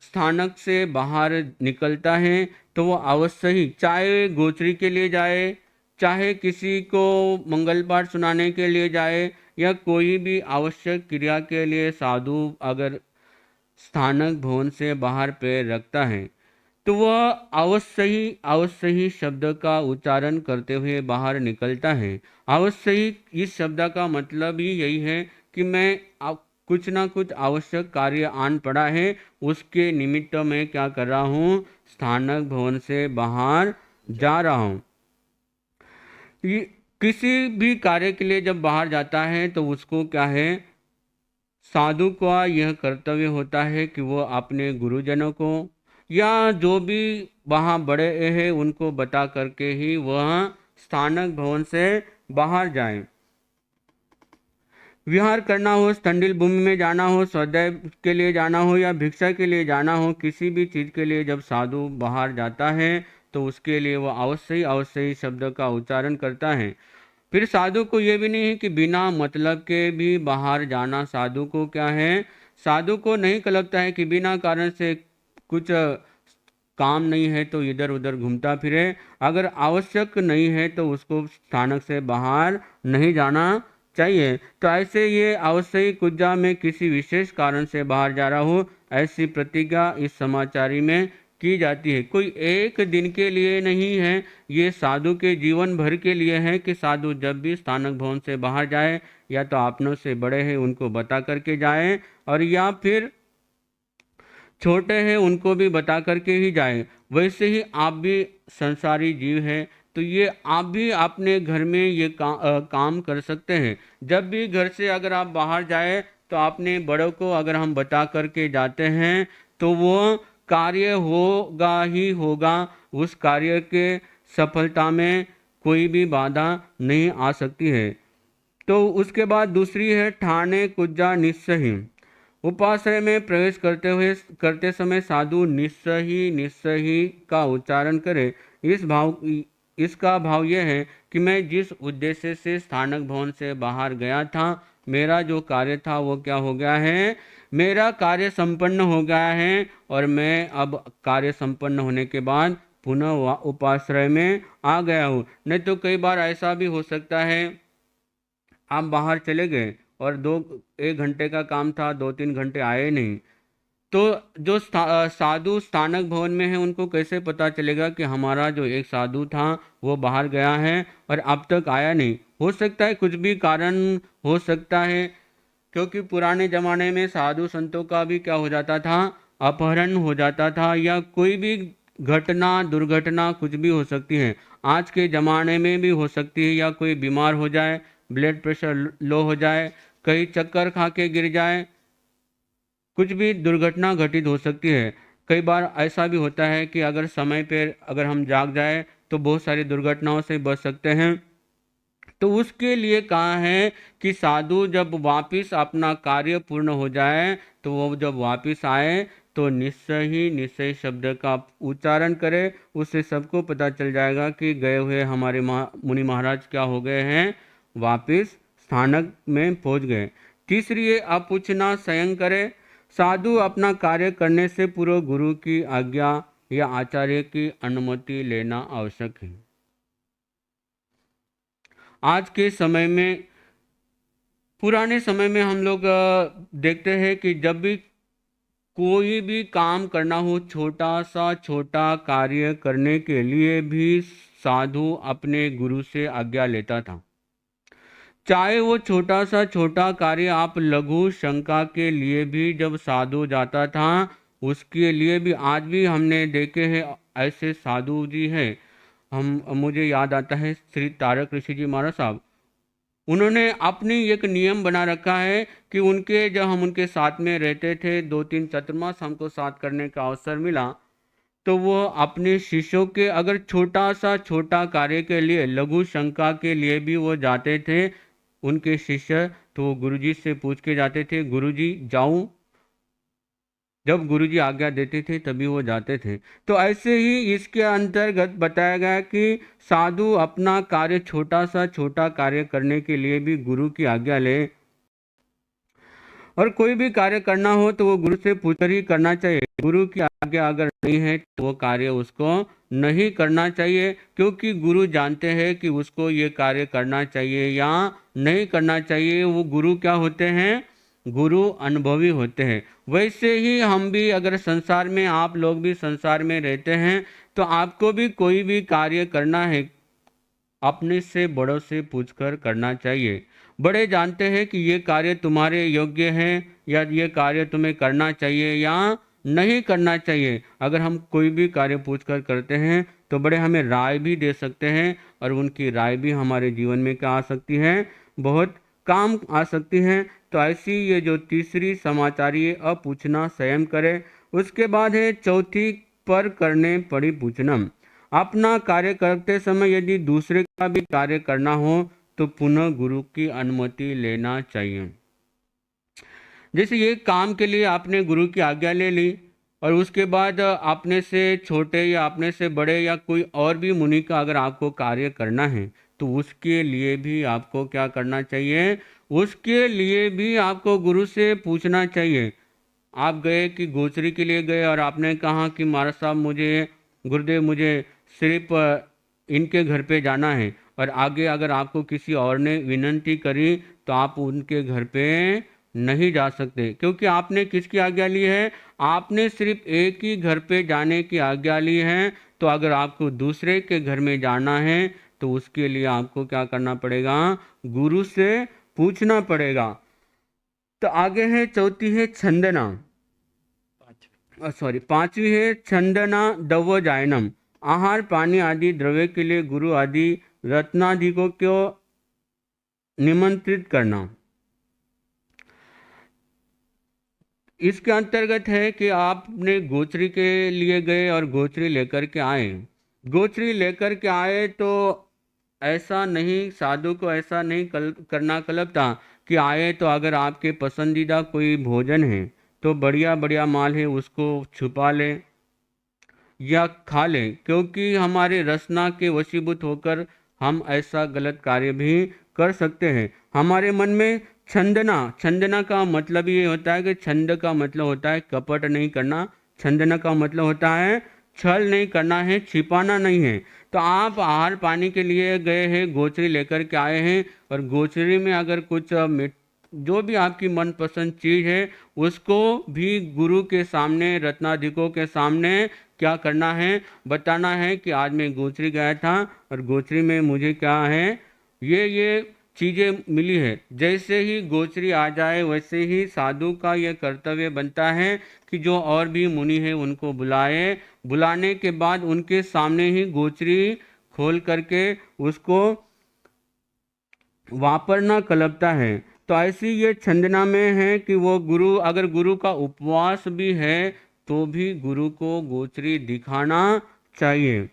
A: स्थानक से बाहर निकलता है तो वो अवश्य ही, चाहे गोचरी के लिए जाए, चाहे किसी को मंगल पाठ सुनाने के लिए जाए, या कोई भी आवश्यक क्रिया के लिए साधु अगर स्थानक भवन से बाहर पैर रखता है तो वह अवश्य ही शब्द का उच्चारण करते हुए बाहर निकलता है। अवश्य ही इस शब्द का मतलब ही यही है कि मैं कुछ ना कुछ आवश्यक कार्य आन पड़ा है, उसके निमित्त मैं क्या कर रहा हूँ, स्थानक भवन से बाहर जा रहा हूँ। ये किसी भी कार्य के लिए जब बाहर जाता है तो उसको क्या है, साधु का यह कर्तव्य होता है कि वो अपने गुरुजनों को या जो भी वहाँ बड़े हैं उनको बता करके ही वह स्थानक भवन से बाहर जाएं। विहार करना हो, स्थंडिल भूमि में जाना हो, स्वाध्याय के लिए जाना हो या भिक्षा के लिए जाना हो, किसी भी चीज़ के लिए जब साधु बाहर जाता है तो उसके लिए वह अवश्य ही शब्द का उच्चारण करता है। फिर साधु को ये भी नहीं है कि बिना मतलब के भी बाहर जाना। साधु को क्या है, साधु को नहीं लगता है कि बिना कारण से कुछ काम नहीं है तो इधर उधर घूमता फिरे। अगर आवश्यक नहीं है तो उसको स्थानक से बाहर नहीं जाना चाहिए। तो ऐसे ये अवश्य ही कुज्जा में किसी विशेष कारण से बाहर जा रहा हो, ऐसी प्रतिज्ञा इस समाचारी में की जाती है। कोई एक दिन के लिए नहीं है, ये साधु के जीवन भर के लिए है कि साधु जब भी स्थानक भवन से बाहर जाए या तो अपनों से बड़े हैं उनको बता करके जाए और या फिर छोटे हैं उनको भी बता करके ही जाए। वैसे ही आप भी संसारी जीव हैं तो ये आप भी अपने घर में ये काम कर सकते हैं। जब भी घर से अगर आप बाहर जाए तो अपने बड़ों को अगर हम बता करके जाते हैं तो वो कार्य होगा ही होगा। उस कार्य के सफलता में कोई भी बाधा नहीं आ सकती है। तो उसके बाद दूसरी है ठाणे कुज्जा निस्सही। उपाश्रय में प्रवेश करते समय साधु निस्सही का उच्चारण करे। इसका भाव यह है कि मैं जिस उद्देश्य से स्थानक भवन से बाहर गया था, मेरा जो कार्य था वो क्या हो गया है, मेरा कार्य संपन्न हो गया है और मैं अब कार्य संपन्न होने के बाद पुनः उपाश्रय में आ गया हूँ। नहीं तो कई बार ऐसा भी हो सकता है आप बाहर चले गए और 1 घंटे का काम था, 2-3 घंटे आए नहीं, तो जो साधु स्थानक भवन में है उनको कैसे पता चलेगा कि हमारा जो एक साधु था वो बाहर गया है और अब तक आया नहीं। हो सकता है कुछ भी कारण हो सकता है, क्योंकि पुराने ज़माने में साधु संतों का भी क्या हो जाता था, अपहरण हो जाता था या कोई भी घटना दुर्घटना कुछ भी हो सकती है। आज के ज़माने में भी हो सकती है, या कोई बीमार हो जाए, ब्लड प्रेशर लो हो जाए, कहीं चक्कर खा के गिर जाए, कुछ भी दुर्घटना घटित हो सकती है। कई बार ऐसा भी होता है कि अगर समय पर अगर हम जाग जाए तो बहुत सारी दुर्घटनाओं से बच सकते हैं। तो उसके लिए कहा है कि साधु जब वापिस अपना कार्य पूर्ण हो जाए तो वो जब वापिस आए तो निश्चय शब्द का उच्चारण करे। उससे सबको पता चल जाएगा कि गए हुए हमारे मुनि महाराज क्या हो गए हैं, वापिस स्थानक में पहुंच गए। तीसरी है अपूछना स्वयं करे। साधु अपना कार्य करने से पूर्व गुरु की आज्ञा या आचार्य की अनुमति लेना आवश्यक है। आज के समय में, पुराने समय में हम लोग देखते हैं कि जब भी कोई भी काम करना हो, छोटा कार्य करने के लिए भी साधु अपने गुरु से आज्ञा लेता था। चाहे वो छोटा कार्य आप लघु शंका के लिए भी जब साधु जाता था, उसके लिए भी आज भी हमने देखे हैं ऐसे साधु जी हैं। मुझे याद आता है श्री तारक ऋषि जी महाराज साहब, उन्होंने अपनी एक नियम बना रखा है कि उनके जब हम उनके साथ में रहते थे, 2-3 चतुर्मास हमको साथ करने का अवसर मिला, तो वो अपने शिष्यों के अगर छोटा कार्य के लिए, लघु शंका के लिए भी वो जाते थे, उनके शिष्य तो गुरुजी से पूछ के जाते थे, गुरुजी जाऊं? जब गुरुजी आज्ञा देते थे तभी वो जाते थे। तो ऐसे ही इसके अंतर्गत बताया गया कि साधु अपना कार्य छोटा कार्य करने के लिए भी गुरु की आज्ञा ले, और कोई भी कार्य करना हो तो वो गुरु से पूछकर ही करना चाहिए। गुरु की आज्ञा अगर नहीं है तो वो कार्य उसको नहीं करना चाहिए, क्योंकि गुरु जानते हैं कि उसको ये कार्य करना चाहिए या नहीं करना चाहिए। वो गुरु क्या होते हैं? गुरु अनुभवी होते हैं। वैसे ही हम भी अगर संसार में, आप लोग भी संसार में रहते हैं, तो आपको भी कोई भी कार्य करना है, अपने से बड़ों से पूछकर करना चाहिए। बड़े जानते हैं कि ये कार्य तुम्हारे योग्य है या ये कार्य तुम्हें करना चाहिए या नहीं करना चाहिए। अगर हम कोई भी कार्य पूछकर करते हैं तो बड़े हमें राय भी दे सकते हैं, और उनकी राय भी हमारे जीवन में क्या आ सकती है? बहुत काम आ सकती है। तो ऐसी ये जो तीसरी समाचारी अपूछना स्वयं करे। उसके बाद है चौथी, पर करने पड़ी पूछनम। अपना कार्य करते समय यदि दूसरे का भी कार्य करना हो तो पुनः गुरु की अनुमति लेना चाहिए। जैसे ये काम के लिए आपने गुरु की आज्ञा ले ली, और उसके बाद अपने से छोटे या अपने से बड़े या कोई और भी मुनि का अगर आपको कार्य करना है, तो उसके लिए भी आपको क्या करना चाहिए? उसके लिए भी आपको गुरु से पूछना चाहिए। आप गए कि गोचरी के लिए गए और आपने कहा कि महाराज साहब, मुझे, गुरुदेव, मुझे सिर्फ इनके घर पे जाना है, और आगे अगर आपको किसी और ने विनंती करी तो आप उनके घर पे नहीं जा सकते, क्योंकि आपने किसकी आज्ञा ली है? आपने सिर्फ एक ही घर पे जाने की आज्ञा ली है। तो अगर आपको दूसरे के घर में जाना है तो उसके लिए आपको क्या करना पड़ेगा? गुरु से पूछना पड़ेगा। तो आगे है चौथी है छंदना, पांचवी है छंदना दव जायनम। आहार पानी आदि द्रव्य के लिए गुरु आदि रत्नादि को क्यों निमंत्रित करना। इसके अंतर्गत है कि आपने गोचरी के लिए गए और गोचरी लेकर के आए। गोचरी लेकर के आए तो ऐसा नहीं, साधु को ऐसा नहीं करना कल्पता कि आए तो अगर आपके पसंदीदा कोई भोजन है तो बढ़िया बढ़िया माल है उसको छुपा ले या खा ले, क्योंकि हमारे रसना के वशीभूत होकर हम ऐसा गलत कार्य भी कर सकते हैं। हमारे मन में छंदना, छंदना का मतलब ये होता है कि छंद का मतलब होता है कपट नहीं करना। छंदना का मतलब होता है छल नहीं करना है, छिपाना नहीं है। तो आप आहार पानी के लिए गए हैं, गोचरी लेकर के आए हैं, और गोचरी में अगर कुछ जो भी आपकी मनपसंद चीज़ है उसको भी गुरु के सामने, रत्नाधिकों के सामने क्या करना है? बताना है कि आज मैं गोचरी गया था और गोचरी में मुझे क्या है, ये चीज़ें मिली है। जैसे ही गोचरी आ जाए वैसे ही साधु का यह कर्तव्य बनता है कि जो और भी मुनि है उनको बुलाए। बुलाने के बाद उनके सामने ही गोचरी खोल करके उसको वापरना कल्पता है। तो ऐसी ये छंदना में है कि वो गुरु, अगर गुरु का उपवास भी है तो भी गुरु को गोचरी दिखाना चाहिए।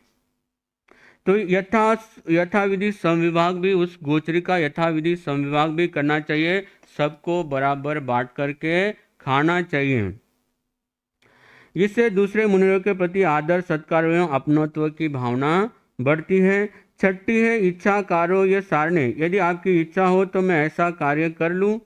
A: तो यथाविधि समविभाग भी, उस गोचरी का यथाविधि समविभाग भी करना चाहिए। सबको बराबर बांट करके खाना चाहिए। इससे दूसरे मुनियों के प्रति आदर, सत्कार एवं अपनत्व की भावना बढ़ती है। छठी है इच्छा कारो ये सारणे। यदि आपकी इच्छा हो तो मैं ऐसा कार्य कर लूँ।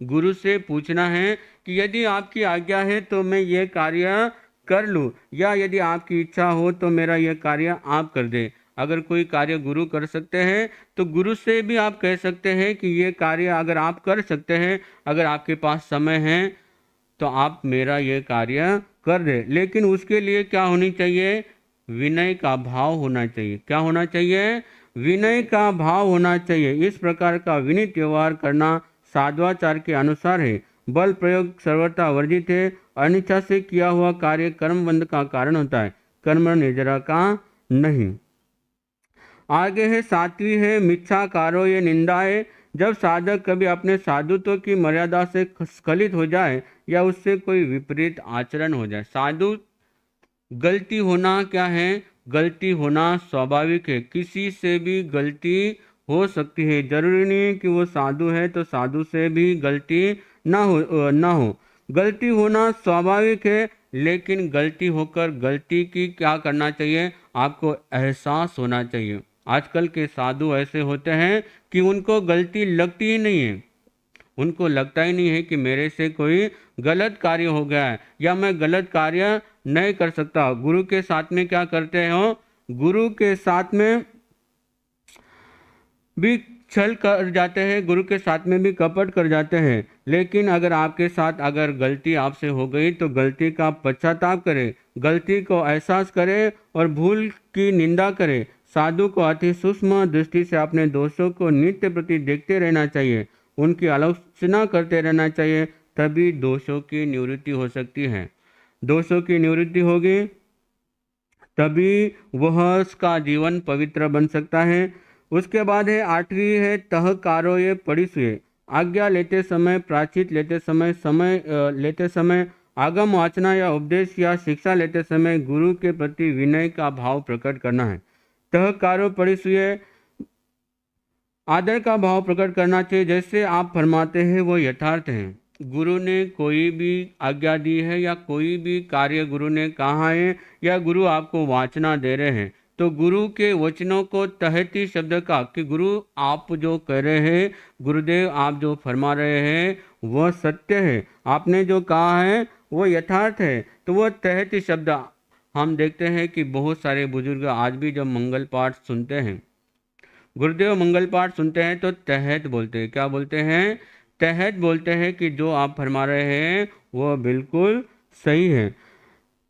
A: गुरु से पूछना है कि यदि आपकी आज्ञा है तो मैं ये कार्य कर लूँ, या यदि आपकी इच्छा हो तो मेरा यह कार्य आप कर दे। अगर कोई कार्य गुरु कर सकते हैं तो गुरु से भी आप कह सकते हैं कि ये कार्य अगर आप कर सकते हैं, अगर आपके पास समय है तो आप मेरा ये कार्य कर दे। लेकिन उसके लिए क्या होनी चाहिए? विनय का भाव होना चाहिए। क्या होना चाहिए? विनय का भाव होना चाहिए। इस प्रकार का विनीत व्यवहार करना साधवाचार के अनुसार है। बल प्रयोग सर्वथा वर्जित है। अनिच्छा से किया हुआ कार्य कर्मबंध का कारण होता है, कर्म निर्जरा का नहीं। आगे है सातवीं है मिच्छा कारो ये निंदा है। जब साधक कभी अपने साधुत्व की मर्यादा से स्खलित हो जाए या उससे कोई विपरीत आचरण हो जाए। साधु, गलती होना क्या है? गलती होना स्वाभाविक है। किसी से भी गलती हो सकती है। जरूरी नहीं है कि वो साधु है तो साधु से भी गलती ना हो। गलती होना स्वाभाविक है, लेकिन गलती होकर गलती की क्या करना चाहिए? आपको एहसास होना चाहिए। आजकल के साधु ऐसे होते हैं कि उनको गलती लगती ही नहीं है। उनको लगता ही नहीं है कि मेरे से कोई गलत कार्य हो गया है या मैं गलत कार्य नहीं कर सकता। गुरु के साथ में क्या करते हो? गुरु के साथ में भी छल कर जाते हैं, गुरु के साथ में भी कपट कर जाते हैं। लेकिन अगर आपके साथ अगर गलती आपसे हो गई तो गलती का पश्चाताप करें, गलती को एहसास करें और भूल की निंदा करें। साधु को अति सूक्ष्म दृष्टि से अपने दोषों को नित्य प्रति देखते रहना चाहिए, उनकी आलोचना करते रहना चाहिए, तभी दोषों की निवृत्ति हो सकती है। दोषों की निवृत्ति होगी तभी वह उसका जीवन पवित्र बन सकता है। उसके बाद है आठवीं है तह कारो ये पड़िसुए। आज्ञा लेते समय, प्रायश्चित लेते समय, आगम वाचना या उपदेश या शिक्षा लेते समय गुरु के प्रति विनय का भाव प्रकट करना है। तह कारो पड़िसुए, आदर का भाव प्रकट करना चाहिए। जैसे आप फरमाते हैं वो यथार्थ है। गुरु ने कोई भी आज्ञा दी है या कोई भी कार्य गुरु ने कहा है या गुरु आपको वाचना दे रहे हैं, तो गुरु के वचनों को तहती शब्द का कि गुरु आप जो कह रहे हैं, गुरुदेव आप जो फरमा रहे हैं वह सत्य है, आपने जो कहा है वो यथार्थ है, तो वह तहती शब्द। हम देखते हैं कि बहुत सारे बुजुर्ग आज भी जब मंगल पाठ सुनते हैं, गुरुदेव मंगल पाठ सुनते हैं तो तहत बोलते हैं। क्या बोलते हैं? तहत बोलते हैं कि जो आप फरमा रहे हैं वो बिल्कुल सही है।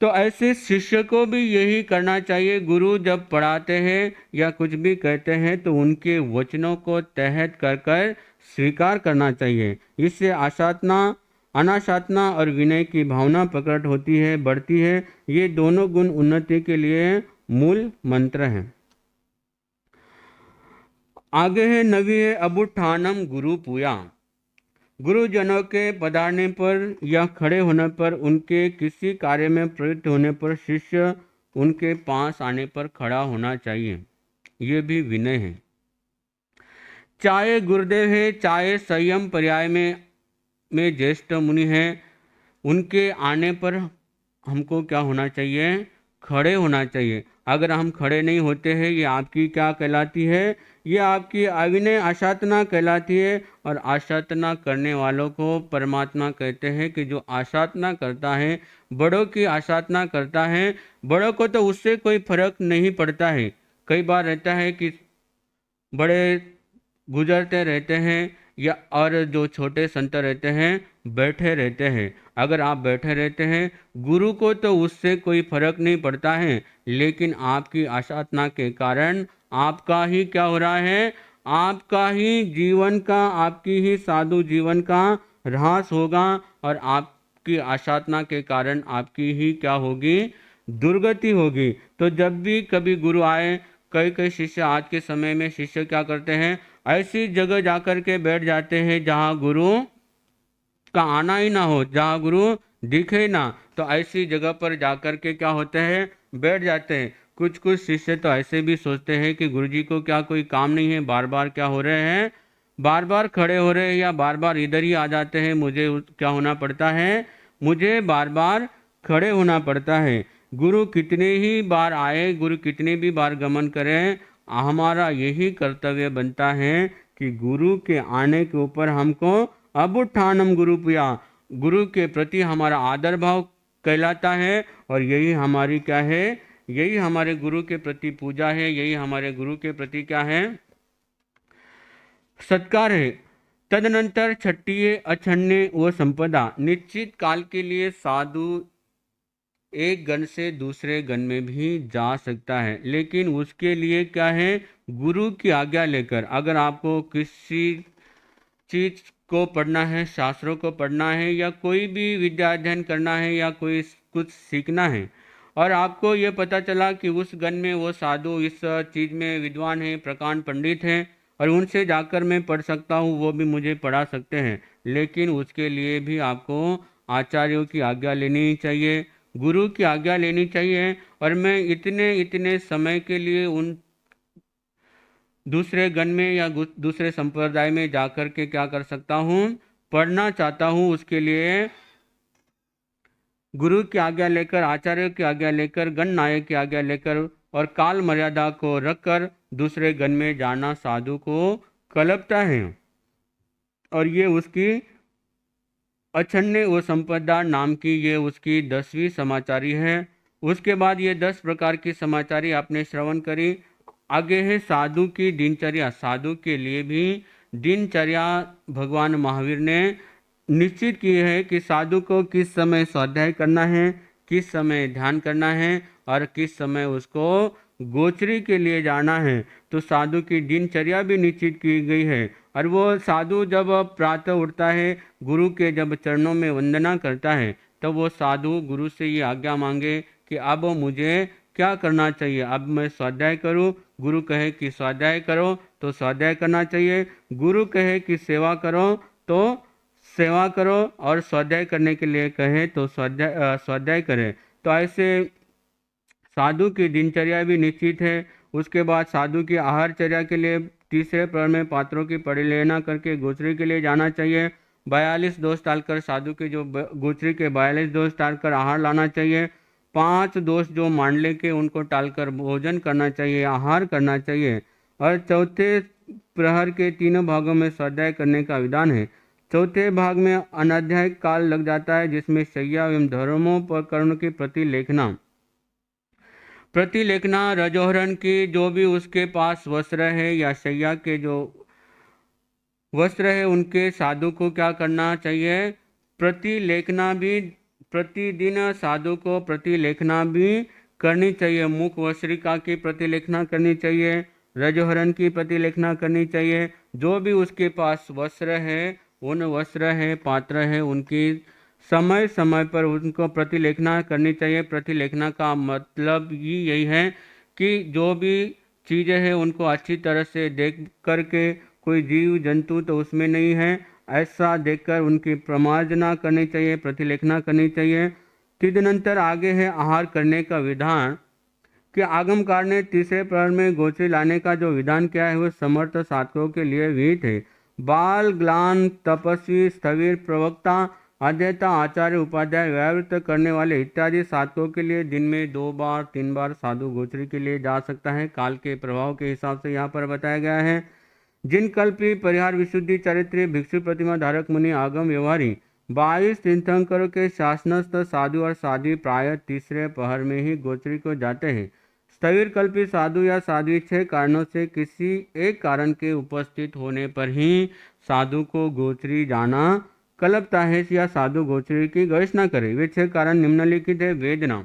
A: तो ऐसे शिष्य को भी यही करना चाहिए। गुरु जब पढ़ाते हैं या कुछ भी कहते हैं तो उनके वचनों को तहत कर कर स्वीकार करना चाहिए। इससे आशातना, अनाशातना और विनय की भावना प्रकट होती है, बढ़ती है। ये दोनों गुण उन्नति के लिए मूल मंत्र हैं। आगे है नवी है अबुठानम गुरु पूया। गुरुजनों के पधारने पर या खड़े होने पर, उनके किसी कार्य में प्रवृत्त होने पर शिष्य उनके पास आने पर खड़ा होना चाहिए। ये भी विनय है। चाहे गुरुदेव है, चाहे संयम पर्याय में ज्येष्ठ मुनि है, उनके आने पर हमको क्या होना चाहिए? खड़े होना चाहिए। अगर हम खड़े नहीं होते हैं, ये आपकी क्या कहलाती है? ये आपकी अविनय आशातना कहलाती है। और आशातना करने वालों को परमात्मा कहते हैं कि जो आशातना करता है, बड़ों की आशातना करता है, बड़ों को तो उससे कोई फर्क नहीं पड़ता है। कई बार रहता है कि बड़े गुजरते रहते हैं या और जो छोटे संत रहते हैं बैठे रहते हैं। अगर आप बैठे रहते हैं, गुरु को तो उससे कोई फर्क नहीं पड़ता है, लेकिन आपकी आशातना के कारण आपका ही क्या हो रहा है? आपका ही जीवन का, आपकी ही साधु जीवन का ह्रास होगा और आपकी आशातना के कारण आपकी ही क्या होगी? दुर्गति होगी। तो जब भी कभी गुरु आए, कई शिष्य आज के समय में शिष्य क्या करते हैं? ऐसी जगह जाकर के बैठ जाते हैं जहाँ गुरु का आना ही ना हो, जहाँ गुरु दिखे ना, तो ऐसी जगह पर जाकर के क्या होते हैं? बैठ जाते हैं। कुछ शिष्य तो ऐसे भी सोचते हैं कि गुरुजी को क्या कोई काम नहीं है, बार बार क्या हो रहे हैं? बार बार खड़े हो रहे हैं या बार बार इधर ही आ जाते हैं, मुझे क्या होना पड़ता है? मुझे बार बार खड़े होना पड़ता है। गुरु कितने ही बार आए, गुरु कितने भी बार गमन करें, हमारा यही कर्तव्य बनता है कि गुरु के आने के ऊपर हमको अबुठानम गुरु पूया, गुरु के प्रति हमारा आदर भाव कहलाता है। और यही हमारी क्या है? यही हमारे गुरु के प्रति पूजा है, यही हमारे गुरु के प्रति क्या है? सत्कार है। तदनंतर छठी है अछन्य व संपदा। निश्चित काल के लिए साधु एक गण से दूसरे गण में भी जा सकता है, लेकिन उसके लिए क्या है? गुरु की आज्ञा लेकर। अगर आपको किसी चीज को पढ़ना है, शास्त्रों को पढ़ना है या कोई भी विद्या अध्ययन करना है या कोई कुछ सीखना है, और आपको ये पता चला कि उस गण में वो साधु इस चीज़ में विद्वान है, प्रकांड पंडित हैं, और उनसे जाकर मैं पढ़ सकता हूँ, वो भी मुझे पढ़ा सकते हैं, लेकिन उसके लिए भी आपको आचार्यों की आज्ञा लेनी चाहिए, गुरु की आज्ञा लेनी चाहिए। और मैं इतने समय के लिए उन दूसरे गण में या दूसरे संप्रदाय में जाकर के क्या कर सकता हूँ? पढ़ना चाहता हूँ। उसके लिए गुरु की आज्ञा लेकर, आचार्य की आज्ञा लेकर, गण नायक की आज्ञा लेकर और काल मर्यादा को रखकर दूसरे गण में जाना साधु को कलपता है। और ये उसकी अछन्य व संपदा नाम की ये उसकी 10वीं समाचारी है। उसके बाद ये 10 प्रकार की समाचारी आपने श्रवण करी। आगे है साधु की दिनचर्या। साधु के लिए भी दिनचर्या भगवान महावीर ने निश्चित की है कि साधु को किस समय स्वाध्याय करना है, किस समय ध्यान करना है और किस समय उसको गोचरी के लिए जाना है। तो साधु की दिनचर्या भी निश्चित की गई है। और वो साधु जब प्रातः उठता है, गुरु के जब चरणों में वंदना करता है, तब वो साधु गुरु से ये आज्ञा मांगे कि अब मुझे क्या करना चाहिए, अब मैं स्वाध्याय करूं। गुरु कहे कि स्वाध्याय करो तो स्वाध्याय करना चाहिए, गुरु कहे कि सेवा करो तो सेवा करो, और स्वाध्याय करने के लिए कहे तो स्वाध्याय करें। तो ऐसे साधु की दिनचर्या भी निश्चित है। उसके बाद साधु की आहारचर्या के लिए तीसरे प्रहर में पात्रों की परिलेना करके गोचरी के लिए जाना चाहिए। 42 दोष टालकर साधु के जो गोचरी के 42 दोष टालकर आहार लाना चाहिए। 5 दोष जो मांडले के उनको टालकर भोजन करना चाहिए, आहार करना चाहिए। और चौथे प्रहर के तीनों भागों में स्वाध्याय करने का विधान है। चौथे भाग में अनाध्याय काल लग जाता है, जिसमें शैया एवं धर्मोपकरण की प्रतिलेखना रजोहरण की, जो भी उसके पास वस्त्र है या शैया के जो वस्त्र है उनके साधु को क्या करना चाहिए, प्रतिलेखना भी प्रतिदिन साधु को प्रतिलेखना भी करनी चाहिए। मुख वस्त्रिका की प्रतिलेखना करनी चाहिए, रजोहरण की प्रतिलेखना करनी चाहिए। जो भी उसके पास वस्त्र है, उन वस्त्र है, पात्र है, उनकी समय समय पर उनको प्रतिलेखना करनी चाहिए। प्रतिलेखना का मतलब ही यही है कि जो भी चीज़ें हैं उनको अच्छी तरह से देख करके, कोई जीव जंतु तो उसमें नहीं है ऐसा देखकर उनकी प्रमार्जना करनी चाहिए, प्रतिलेखना करनी चाहिए। तदनंतर आगे है आहार करने का विधान कि आगमकार ने तीसरे प्रहर में गोचरी लाने का जो विधान किया है वो समर्थ साधकों के लिए विहित है। बाल ग्लान तपस्वी स्थविर प्रवक्ता अध्येता आचार्य उपाध्याय व्यावृत्त करने वाले इत्यादि साधकों के लिए दिन में 2 बार 3 बार साधु गोचरी के लिए जा सकता है। काल के प्रभाव के हिसाब से यहाँ पर बताया गया है। जिन कल्पी परिहार विशुद्धि चारित्र्य भिक्षु प्रतिमा धारक मुनि आगम व्यवहारी 22 तीर्थंकरों के शासनस्थ साधु और साध्वी प्राय तीसरे पहर में ही गोचरी को जाते हैं। स्थविर कल्पी साधु या साध्वी 6 कारणों से किसी एक कारण के उपस्थित होने पर ही साधु को गोचरी जाना कल्पता है या साधु गोचरी की गवेषणा करे। वे 6 कारण निम्नलिखित है। वेदना,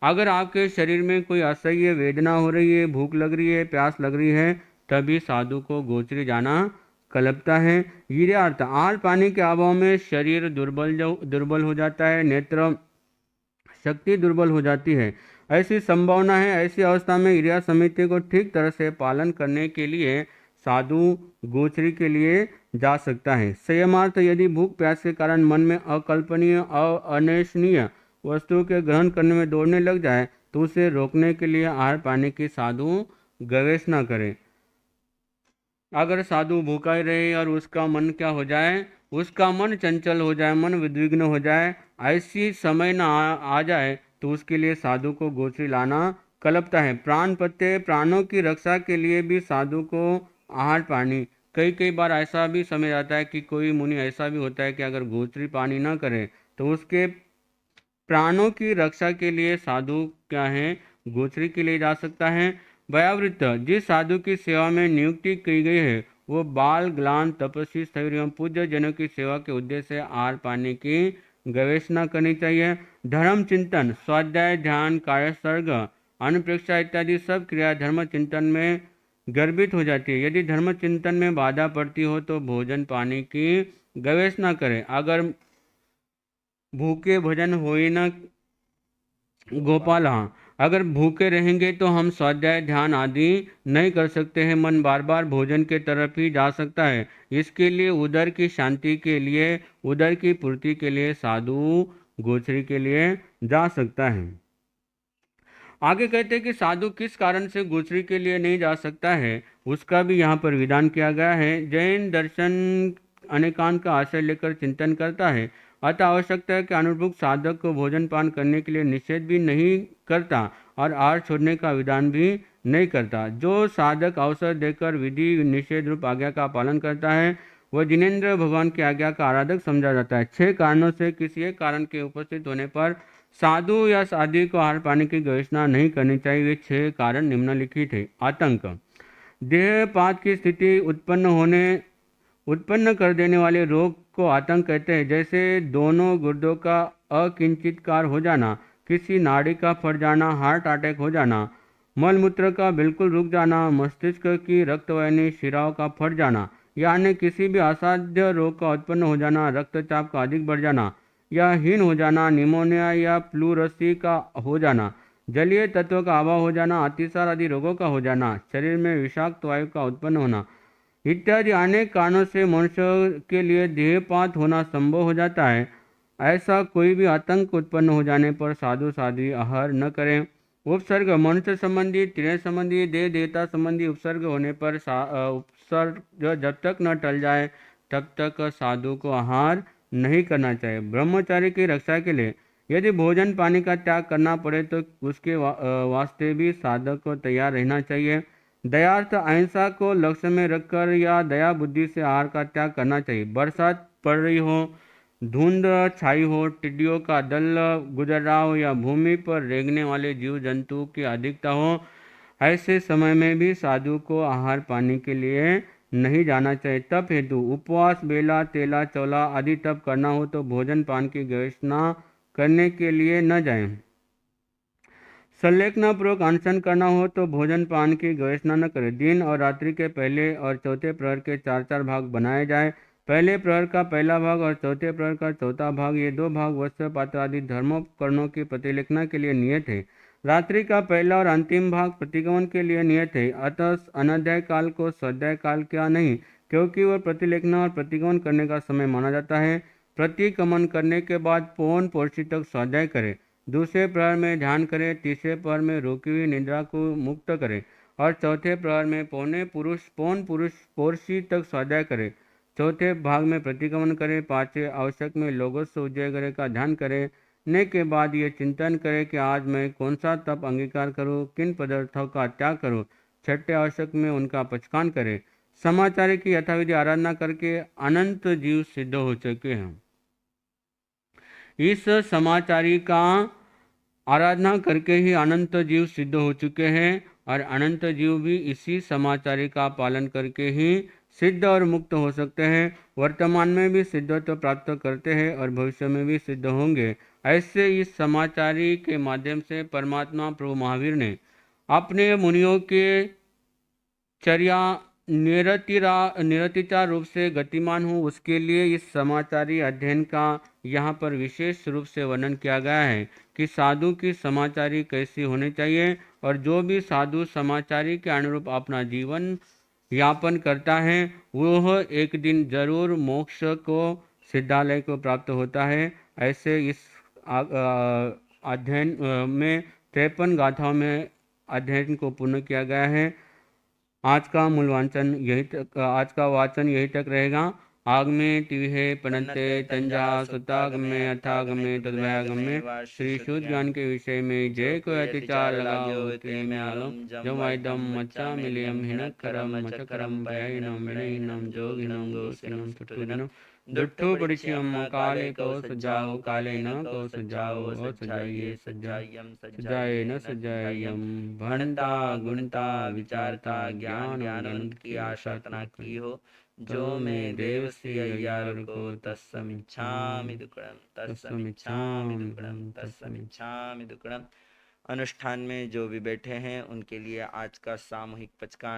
A: अगर आपके शरीर में कोई असह्य वेदना हो रही है, भूख लग रही है, प्यास लग रही है, तभी साधु को गोचरी जाना कल्पता है। वीर्यार्थ, आहार पानी के अभाव में शरीर दुर्बल हो जाता है, नेत्र शक्ति दुर्बल हो जाती है, ऐसी संभावना है। ऐसी अवस्था में ईर्या समिति को ठीक तरह से पालन करने के लिए साधु गोचरी के लिए जा सकता है। संयमार्थ, यदि भूख प्यास के कारण मन में अकल्पनीय अनिर्णीय वस्तुओं के ग्रहण करने में दौड़ने लग जाए तो उसे रोकने के लिए आहार पानी की साधु गवेषणा करे। अगर साधु भूखा ही रहे और उसका मन क्या हो जाए, उसका मन चंचल हो जाए, मन विद्विग्न हो जाए, ऐसी समय न आ जाए तो उसके लिए साधु को गोचरी लाना कल्पता है। प्राण पत्य, प्राणों की रक्षा के लिए भी साधु को आहार पानी, कई बार ऐसा भी समय आता है कि कोई मुनि ऐसा भी होता है कि अगर गोचरी पानी ना करे तो उसके प्राणों की रक्षा के लिए साधु क्या है, गोचरी के लिए जा सकता है। व्यावृत्त, जिस साधु की सेवा में नियुक्ति की गई है वो बाल ग्लान तपस्वी स्थविर एवं पूज्य जनों की सेवा के उद्देश्य से आहार पानी की गवेषणा करनी चाहिए। धर्म चिंतन, स्वाध्याय, ध्यान, कार्यसर्ग, अनुप्रेक्षा इत्यादि सब क्रिया धर्म चिंतन में गर्भित हो जाती है। यदि धर्म चिंतन में बाधा पड़ती हो तो भोजन पानी की गवेषणा करें। अगर भूखे भजन होई न गोपाल, हाँ, अगर भूखे रहेंगे तो हम स्वाध्याय ध्यान आदि नहीं कर सकते हैं, मन बार बार भोजन के तरफ ही जा सकता है। इसके लिए उदर की शांति के लिए, उदर की पूर्ति के लिए साधु गोचरी के लिए जा सकता है। आगे कहते हैं कि साधु किस कारण से गोचरी के लिए नहीं जा सकता है, उसका भी यहाँ पर विधान किया गया है। जैन दर्शन अनेकांत का आश्रय लेकर चिंतन करता है, अतः आवश्यकता है कि अनुरूप साधक को भोजन पान करने के लिए निषेध भी नहीं करता और आहार छोड़ने का विधान भी नहीं करता। जो साधक अवसर देकर विधि निषेध रूप आज्ञा का पालन करता है वह जिनेन्द्र भगवान की आज्ञा का आराधक समझा जाता है। 6 कारणों से किसी एक कारण के उपस्थित होने पर साधु या साध्वी को आहार पानी की गवेषणा नहीं करनी चाहिए। वे 6 कारण निम्नलिखित है। आतंक, देहपात की स्थिति उत्पन्न कर देने वाले रोग को आतंक कहते हैं, जैसे दोनों गुर्दों का अकिंचितकार हो जाना, किसी नाड़ी का फट जाना, हार्ट अटैक हो जाना, मलमूत्र का बिल्कुल रुक जाना, मस्तिष्क की रक्तवाहिनी शिराओं का फट जाना, या अन्य किसी भी असाध्य रोग का उत्पन्न हो जाना, रक्तचाप का अधिक बढ़ जाना या हीन हो जाना, निमोनिया या प्लूरसी का हो जाना, जलीय तत्व का अभाव हो जाना, अतिसार आदि रोगों का हो जाना, शरीर में विषाक्त वायु का उत्पन्न होना इत्यादि अनेक कारणों से मनुष्य के लिए देहपात होना संभव हो जाता है। ऐसा कोई भी आतंक उत्पन्न हो जाने पर साधु साध्वी आहार न करें। उपसर्ग, मनुष्य संबंधी, तिरय संबंधी, देह देवता संबंधी उपसर्ग होने पर उपसर्ग जब तक न टल जाए तब तक साधु को आहार नहीं करना चाहिए। ब्रह्मचार्य की रक्षा के लिए यदि भोजन पानी का त्याग करना पड़े तो उसके वास्ते भी साधक को तैयार रहना चाहिए। दयार्थ, अहिंसा को लक्ष्य में रखकर या दया बुद्धि से आहार का त्याग करना चाहिए। बरसात पड़ रही हो, धुंध छाई हो, टिड्डियों का दल गुजर रहा हो या भूमि पर रेंगने वाले जीव जंतु की अधिकता हो, ऐसे समय में भी साधु को आहार पानी के लिए नहीं जाना चाहिए। तप हेतु उपवास, बेला, तेला, चौला आदि तप करना हो तो भोजन पान की गवेषणा करने के लिए न जाएं। संलेखनापूर्वक अनशन करना हो तो भोजन पान की गवेषणा न करें। दिन और रात्रि के पहले और चौथे प्रहर के 4-4 भाग बनाए जाए। पहले प्रहर का पहला भाग और चौथे प्रहर का चौथा भाग, ये 2 भाग वस्त्र पात्र आदि धर्मोपकरणों की प्रतिलेखना के लिए नियत है। रात्रि का पहला और अंतिम भाग प्रतिगमन के लिए नियत है। अतः अनध्याय काल को स्वाध्याय काल क्या नहीं, क्योंकि वह प्रतिलेखना और प्रतिगमन करने का समय माना जाता है। प्रतिगमन करने के बाद पौन पोर्षी तक स्वाध्याय करें। दूसरे प्रहर में ध्यान करें। तीसरे प्रहर में रोकी हुई निद्रा को मुक्त करें और चौथे प्रहर में पौन पुरुष पोर्षी तक स्वाध्याय करें। चौथे भाग में प्रतिगमन करें। पांचवें आवश्यक में लोगोस उज्जयगरे का ध्यान करने के बाद ये चिंतन करें कि आज मैं कौन सा तप अंगीकार करूं, किन पदार्थों का त्याग करूं। छठे आवश्यक में उनका पचकान करें। समाचार्य की यथाविधि आराधना करके अनंत जीव सिद्ध हो चुके हैं। इस समाचारी का आराधना करके ही अनंत जीव सिद्ध हो चुके हैं और अनंत जीव भी इसी समाचारी का पालन करके ही सिद्ध और मुक्त हो सकते हैं। वर्तमान में भी सिद्धत्व प्राप्त करते हैं और भविष्य में भी सिद्ध होंगे। ऐसे इस समाचारी के माध्यम से परमात्मा प्रभु महावीर ने अपने मुनियों के चर्या निरतिता रूप से गतिमान हो, उसके लिए इस समाचारी अध्ययन का यहाँ पर विशेष रूप से वर्णन किया गया है कि साधु की समाचारी कैसी होनी चाहिए और जो भी साधु समाचारी के अनुरूप अपना जीवन यापन करता है वह एक दिन जरूर मोक्ष को, सिद्धालय को प्राप्त होता है। ऐसे इस अध्ययन में 53 गाथाओं में अध्ययन को पूर्ण किया गया है। आज का वाचन यही तक रहेगा। आगमे तिविहे पनते तंजा सुतागमे अथागमे तद्वयागमे श्री शुद्ध ज्ञान के विषय में जय को अतिचार लगाओ ते में आलम जमाइदम मच्चा मिलियम हिनकरम मचकरम भयिनम विनयिनम जोगिनम गोसिनम सुटुदिनम दुट्टू परिचयम काले को सजाओ काले न को सजाओ और सजाइए सजाए न सजायम भणता गुणता विचारता ज्ञान अनंत की आशा तना की हो जो मैं देव श्री अय्यार को तस्समिच्छामि दुक्कडम। अनुष्ठान में जो भी बैठे हैं उनके लिए आज का सामूहिक पचकान